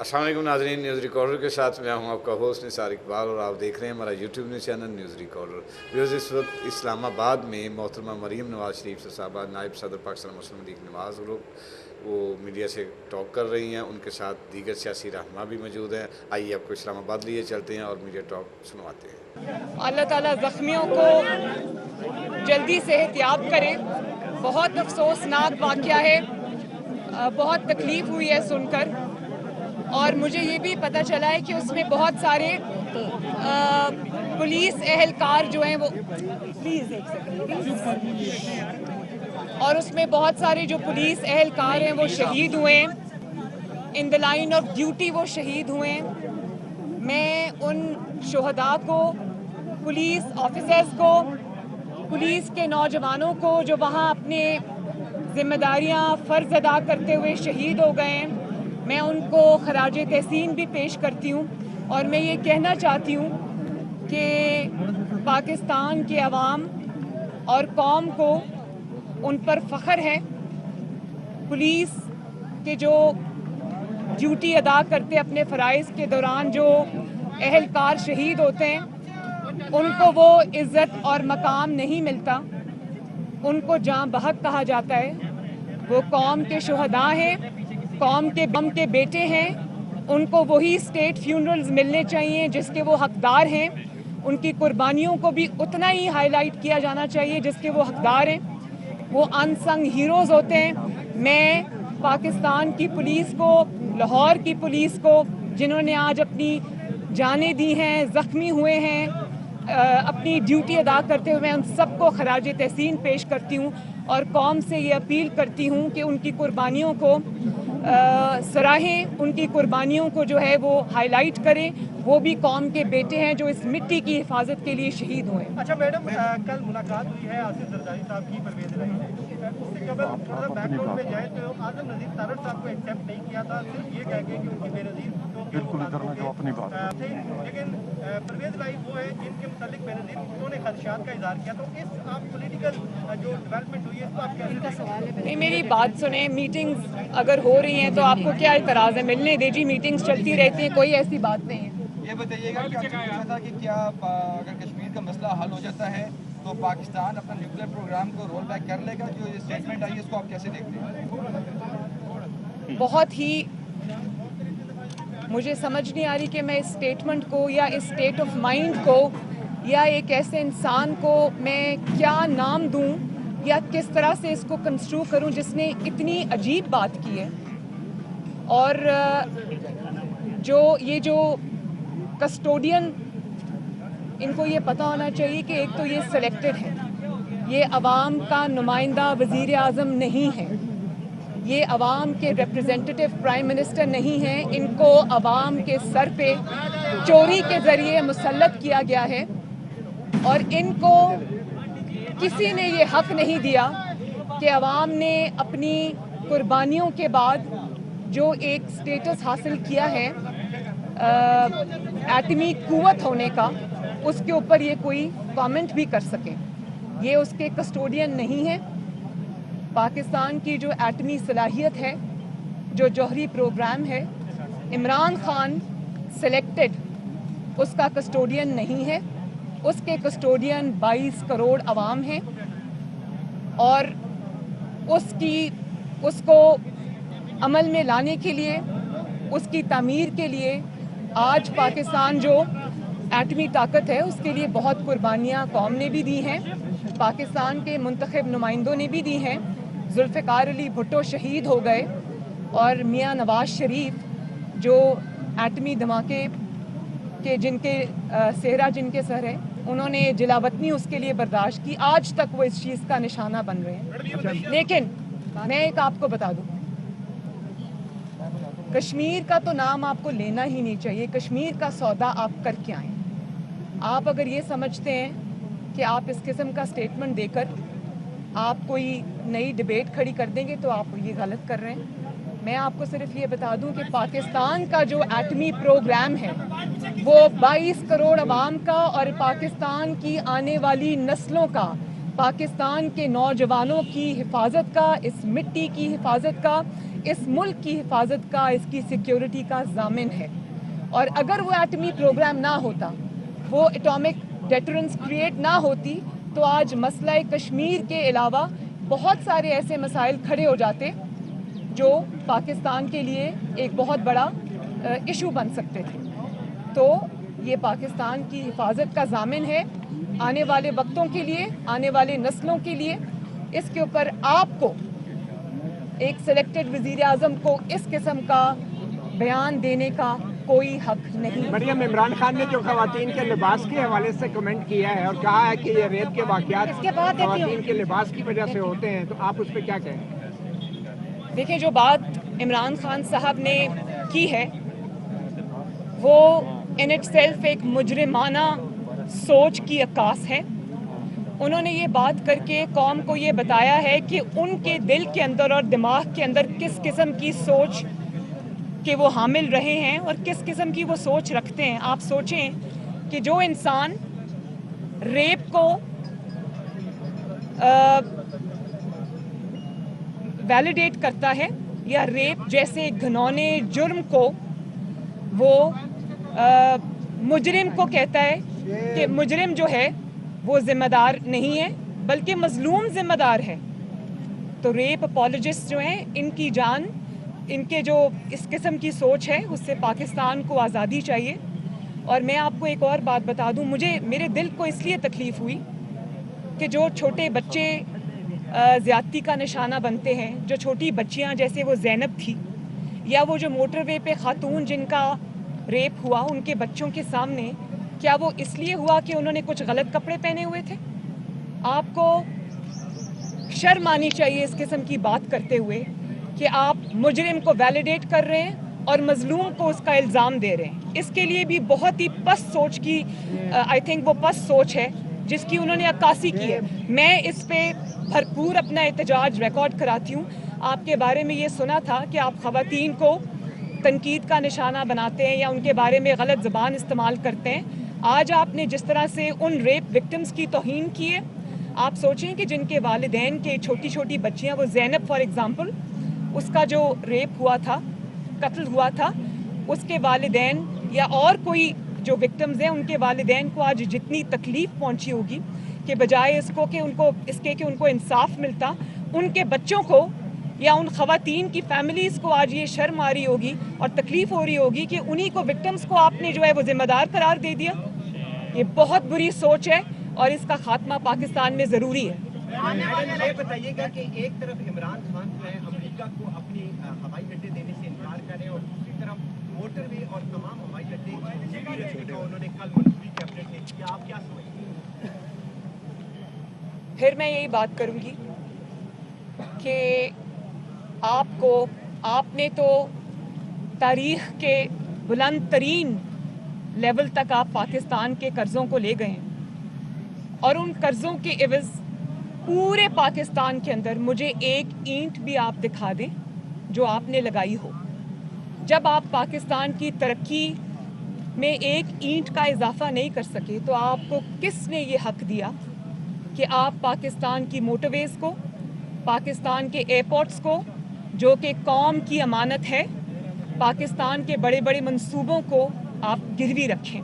अस्सलाम वालेकुम नाज़रीन, न्यूज़ रिकॉर्डर के साथ मैं हूं आपका होस्ट निसार इकबाल और आप देख रहे हैं हमारा YouTube news channel news recorder. Viewers, इस वक्त इस्लामाबाद में मोहतरमा मरीम नवाज़ शरीफ साहबा नायब सदर पाकिस्तान मुस्लिम लीग नवाज़ ग्रुप वो मीडिया से टॉक कर रही हैं। उनके साथ दीगर सियासी रहनुमा भी मौजूद हैं। आइए आपको इस्लामाबाद लिए चलते हैं और मीडिया टॉक सुनवाते हैं। अल्लाह ताला ज़ख्मियों को जल्दी सेहतयाब करे। बहुत अफसोसनाक वाक़या है, बहुत तकलीफ़ हुई है सुनकर, और मुझे ये भी पता चला है कि उसमें बहुत सारे पुलिस एहलकार जो हैं वो प्लीज़ एक सेकंड, और उसमें बहुत सारे जो पुलिस एहलकार हैं वो शहीद हुए हैं, in the line of duty वो शहीद हुए हैं। मैं उन शुहदा को, पुलिस ऑफिसर्स को, पुलिस के नौजवानों को जो वहाँ अपने ज़िम्मेदारियाँ फ़र्ज़ अदा करते हुए शहीद हो गए हैं, मैं उनको खराज तहसीन भी पेश करती हूँ। और मैं ये कहना चाहती हूँ कि पाकिस्तान के अवाम और कौम को उन पर फ़ख्र है। पुलिस के जो ड्यूटी अदा करते अपने फ़राइज़ के दौरान जो एहलकार शहीद होते हैं, उनको वो इज़्ज़त और मकाम नहीं मिलता, उनको जाँ बहक कहा जाता है। वो कौम के शुहदा हैं, कौम के बेटे हैं, उनको वही स्टेट फ्यूनरल्स मिलने चाहिए जिसके वो हकदार हैं। उनकी कुर्बानियों को भी उतना ही हाईलाइट किया जाना चाहिए जिसके वो हकदार हैं। वो अनसंग हीरोज़ होते हैं। मैं पाकिस्तान की पुलिस को, लाहौर की पुलिस को, जिन्होंने आज अपनी जानें दी हैं, ज़ख्मी हुए हैं, अपनी ड्यूटी अदा करते हुए, मैं उन सबको खराज तहसीन पेश करती हूँ और कौम से ये अपील करती हूँ कि उनकी कुर्बानियों को सराहें, उनकी कुर्बानियों को जो है वो हाईलाइट करें। वो भी कौम के बेटे हैं जो इस मिट्टी की हिफाजत के लिए शहीद हुए। अच्छा मैडम, कल मुलाकात हुई है आसिफ जरदारी साहब की परवेज़ इलाही से। उससे कबल थोड़ा बैकग्राउंड में जाए तो आज़म नज़ीर तारड़ साहब को एक्सेप्ट नहीं किया था, सिर्फ ये कह के कि उनकी बेनज़ीर लेकिन परवेज़ इलाही वो है जिनके मुतालिक बेनज़ीर उन्होंने खदशात का इज़हार किया। तो इस आप पॉलिटिकल जो डेवलपमेंट हुई है इसको आप कैसे? नहीं, मेरी बात सुने, मीटिंग्स अगर हो रही हैं तो आपको क्या इतराज़ है? मिलने दीजिए, मीटिंग्स चलती रहती हैं, कोई ऐसी बात नहीं है। ये बताइएगा कि आपने पूछा था कि क्या अगर कश्मीर का मसला हल हो जाता है तो पाकिस्तान अपना न्यूक्लियर प्रोग्राम को रोल बैक कर लेगा। जो ये स्टेटमेंट आई है इसको आप कैसे देखते हैं? बहुत ही मुझे समझ नहीं आ रही कि मैं इस स्टेटमेंट को या इस स्टेट ऑफ माइंड को या एक ऐसे इंसान को मैं क्या नाम दूं या किस तरह से इसको कंस्ट्रू करूं जिसने इतनी अजीब बात की है। और जो कस्टोडियन, इनको ये पता होना चाहिए कि एक तो ये सिलेक्टेड है, ये अवाम का नुमाइंदा वज़ीर आज़म नहीं है, ये अवाम के रिप्रेजेंटेटिव प्राइम मिनिस्टर नहीं हैं। इनको अवाम के सर पे चोरी के ज़रिए मुसल्लत किया गया है और इनको किसी ने ये हक नहीं दिया कि अवाम ने अपनी कुर्बानियों के बाद जो एक स्टेटस हासिल किया है एटमी कुव्वत होने का, उसके ऊपर ये कोई कमेंट भी कर सके। ये उसके कस्टोडियन नहीं है। पाकिस्तान की जो एटमी सलाहियत है, जो जौहरी प्रोग्राम है, इमरान खान सिलेक्टेड उसका कस्टोडियन नहीं है। उसके कस्टोडियन 22 करोड़ अवाम हैं और उसको अमल में लाने के लिए, उसकी तामीर के लिए आज पाकिस्तान जो एटमी ताकत है उसके लिए बहुत कुर्बानियाँ कौम ने भी दी हैं, पाकिस्तान के मुंतखब नुमाइंदों ने भी दी हैं। जुल्फ़िकार अली भुट्टो शहीद हो गए और मियाँ नवाज शरीफ जो एटमी धमाके के जिनके सेहरा जिनके सर है, उन्होंने जिलावतनी उसके लिए बर्दाश्त की। आज तक वो इस चीज़ का निशाना बन रहे हैं। लेकिन मैं एक आपको बता दूं, कश्मीर का तो नाम आपको लेना ही नहीं चाहिए। कश्मीर का सौदा आप कर क्या आए? आप अगर ये समझते हैं कि आप इस किस्म का स्टेटमेंट देकर आप कोई नई डिबेट खड़ी कर देंगे तो आप ये गलत कर रहे हैं। मैं आपको सिर्फ ये बता दूं कि पाकिस्तान का जो एटमी प्रोग्राम है वो 22 करोड़ अवाम का और पाकिस्तान की आने वाली नस्लों का पाकिस्तान के नौजवानों की हिफाजत का, इस मिट्टी की हिफाजत का, इस मुल्क की हिफाजत का, इसकी सिक्योरिटी का ज़ामिन है। और अगर वो एटमी प्रोग्राम ना होता, वो एटॉमिक डेटरेंस क्रिएट ना होती, तो आज मसला कश्मीर के अलावा बहुत सारे ऐसे मसाइल खड़े हो जाते जो पाकिस्तान के लिए एक बहुत बड़ा इशू बन सकते थे। तो ये पाकिस्तान की हिफाजत का ज़ामिन है आने वाले वक्तों के लिए, आने वाले नस्लों के लिए। इसके ऊपर आपको एक सिलेक्टेड वज़ीर आज़म को इस किस्म का बयान देने का कोई हक नहीं। मरियम, इमरान खान ने जो खवातीन के लिबास के हवाले से कमेंट किया है और कहा है कि ये रेप के वाक़यात खवातीन के लिबास की वजह से होते हैं, तो आप उस पर क्या कहें? देखिए, जो बात इमरान खान साहब ने की है वो इन इट सेल्फ एक मुजरिमाना सोच की अक्कास है। उन्होंने ये बात करके कौम को ये बताया है कि उनके दिल के अंदर और दिमाग के अंदर किस किस्म की सोच के वो हामिल रहे हैं और किस किस्म की वो सोच रखते हैं। आप सोचें कि जो इंसान रेप को वैलिडेट करता है या रेप जैसे घिनौने जुर्म को वो मुजरिम को कहता है कि मुजरिम जो है वो जिम्मेदार नहीं है बल्कि मजलूम जिम्मेदार है, तो रेप अपॉलोजिस्ट जो हैं इनकी जान, इनके जो इस किस्म की सोच है उससे पाकिस्तान को आज़ादी चाहिए। और मैं आपको एक और बात बता दूं, मेरे दिल को इसलिए तकलीफ़ हुई कि जो छोटे बच्चे ज़्यादती का निशाना बनते हैं, जो छोटी बच्चियां जैसे वो ज़ैनब थी, या वो जो मोटरवे पे खातून जिनका रेप हुआ, उनके बच्चों के सामने, क्या वो इसलिए हुआ कि उन्होंने कुछ गलत कपड़े पहने हुए थे? आपको शर्म आनी चाहिए इस किस्म की बात करते हुए कि आप मुजरिम को वैलिडेट कर रहे हैं और मजलूम को उसका इल्ज़ाम दे रहे हैं। इसके लिए भी बहुत ही पस्त सोच की आई थिंक वो पस्त सोच है जिसकी उन्होंने अक्कासी की है। मैं इस पे भरपूर अपना एहतजाज रिकॉर्ड कराती हूँ। आपके बारे में ये सुना था कि आप ख़वातीन को तनकीद का निशाना बनाते हैं या उनके बारे में गलत ज़बान इस्तेमाल करते हैं। आज आपने जिस तरह से उन रेप विक्टिम्स की तौहीन की है, आप सोचें कि जिनके वालिदैन के छोटी छोटी बच्चियां, वो ज़ैनब फॉर एग्ज़ाम्पल, उसका जो रेप हुआ था, कत्ल हुआ था, उसके वालिदैन या और कोई जो विक्टिम्स हैं उनके वालिदैन को आज जितनी तकलीफ़ पहुंची होगी कि बजाय इसको कि उनको इंसाफ मिलता, उनके बच्चों को या उन ख़वातीन की फैमिलीज़ को आज ये शर्म आ रही होगी और तकलीफ़ हो रही होगी कि उन्हीं को विक्टिम्स को आपने जो है वो ज़िम्मेदार करार दे दिया। ये बहुत बुरी सोच है और इसका खात्मा पाकिस्तान में ज़रूरी है। ये बताइएगा कि एक तरफ इमरान खान जो है अमेरिका को अपनी हवाई अड्डे देने से इनकार करें और दूसरी तरफ मोटरवे और तमाम हवाई अड्डे रखने का उन्होंने कल मंजूरी कैबिनेट ने की, आप क्या समझते हैं? फिर मैं यही बात करूँगी कि आपने तो तारीख़ के बुलंद तरीन लेवल तक आप पाकिस्तान के कर्ज़ों को ले गए हैं और उन कर्ज़ों के एवज़ पूरे पाकिस्तान के अंदर मुझे एक ईंट भी आप दिखा दें जो आपने लगाई हो। जब आप पाकिस्तान की तरक्की में एक ईंट का इजाफा नहीं कर सके तो आपको किसने ये हक दिया कि आप पाकिस्तान की मोटरवेज़ को, पाकिस्तान के एयरपोर्ट्स को जो कि कौम की अमानत है, पाकिस्तान के बड़े बड़े मंसूबों को आप गिरवी रखें?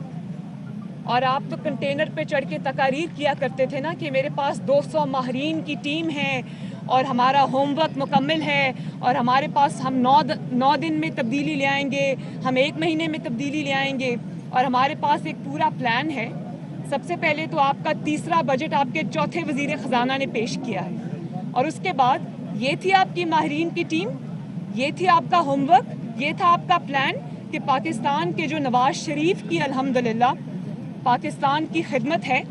और आप तो कंटेनर पे चढ़ के तकारीर किया करते थे ना कि मेरे पास 200 माहरीन की टीम है और हमारा होमवर्क मुकम्मल है और हमारे पास हम 9 दिन में तब्दीली ले आएंगे, हम 1 महीने में तब्दीली ले आएंगे और हमारे पास एक पूरा प्लान है। सबसे पहले तो आपका तीसरा बजट आपके चौथे वज़ीर ख़जाना ने पेश किया है और उसके बाद ये थी आपकी माहरीन की टीम, ये थी आपका होमवर्क, ये था आपका प्लान कि पाकिस्तान के जो नवाज शरीफ की अल्हम्दुलिल्लाह पाकिस्तान की खिदमत है।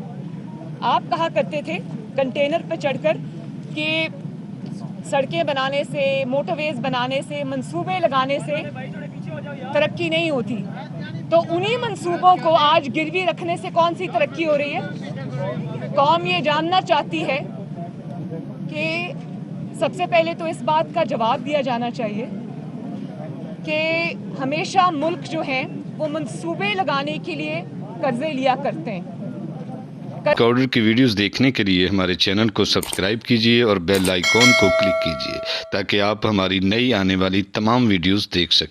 आप कहा करते थे कंटेनर पर चढ़कर कि सड़कें बनाने से, मोटरवेज़ बनाने से, मंसूबे लगाने से तरक्की नहीं होती, तो उन्हीं मंसूबों को आज गिरवी रखने से कौन सी तरक्की हो रही है? कौम ये जानना चाहती है कि सबसे पहले तो इस बात का जवाब दिया जाना चाहिए कि हमेशा मुल्क जो है वो मंसूबे लगाने के लिए कर्जे लिया करते हैं। रिकॉर्डर की वीडियोस देखने के लिए हमारे चैनल को सब्सक्राइब कीजिए और बेल आइकॉन को क्लिक कीजिए ताकि आप हमारी नई आने वाली तमाम वीडियोस देख सकें।